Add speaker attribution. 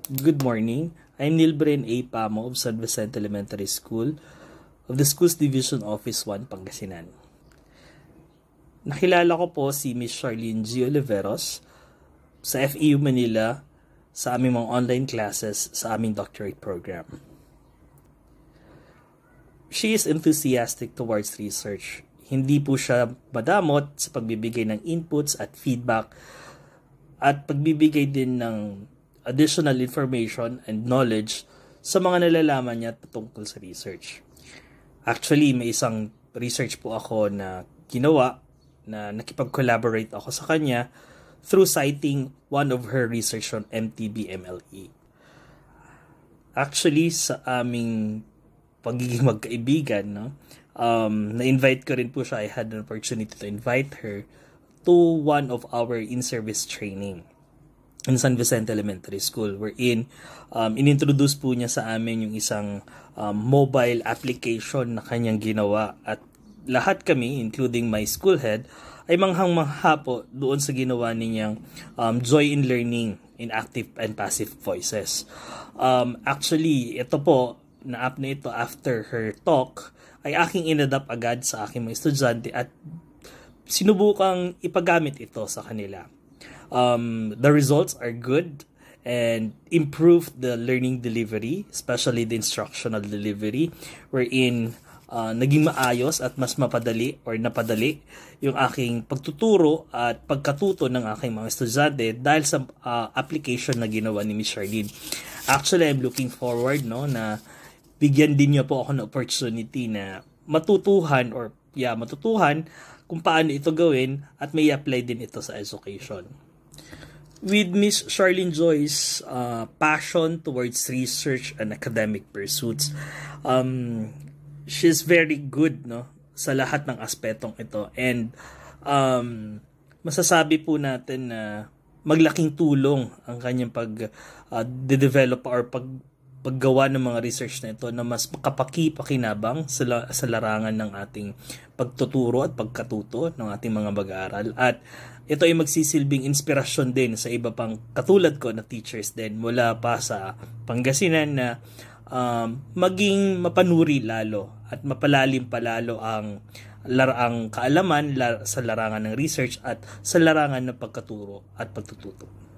Speaker 1: Good morning. I'm Nilbren A. Pamo of San Vicente Elementary School of the Schools Division Office 1, Pangasinan. Nakilala ko po si Miss Charlene G. Oliveros sa FEU Manila sa aming mga online classes sa aming doctorate program. She is enthusiastic towards research. Hindi po siya madamot sa pagbibigay ng inputs at feedback at pagbibigay din ng additional information and knowledge sa mga nalalaman niya tungkol sa research. Actually, may isang research po ako na ginawa na nakipag-collaborate ako sa kanya through citing one of her research on MTB-MLE. Actually, sa aming pagiging magkaibigan, na-invite ko rin po siya. I had an opportunity to invite her to one of our in-service training in San Vicente Elementary School, wherein inintroduce po niya sa amin yung isang mobile application na kanyang ginawa, at lahat kami, including my school head, ay manghang-mangha po doon sa ginawa niyang Joy in Learning in Active and Passive Voices. Actually, ito po, na app na ito after her talk, ay aking inadapt agad sa aking mga estudyante at sinubukang ipagamit ito sa kanila. The results are good and improve the learning delivery, especially the instructional delivery, wherein naging maayos at mas mapadali or napadali yung aking pagtuturo at pagkatuto ng aking mga estudyante dahil sa application na ginawa ni Ms. Charlene. Actually, I'm looking forward na bigyan din niya po ako ng opportunity na matutuhan kung paano ito gawin at may apply din ito sa education. With Miss Charlene Joy's passion towards research and academic pursuits, she's very good sa lahat ng aspetong ito, and masasabi po natin na maglaking tulong ang kanyang pag-develop or paggawa ng mga research na ito na mas kapaki-pakinabang sa larangan ng ating pagtuturo at pagkatuto ng ating mga mag-aaral. At ito ay magsisilbing inspirasyon din sa iba pang katulad ko na teachers din mula pa sa Pangasinan na maging mapanuri lalo at mapalalim pa lalo ang kaalaman sa larangan ng research at sa larangan ng pagkaturo at pagtututo.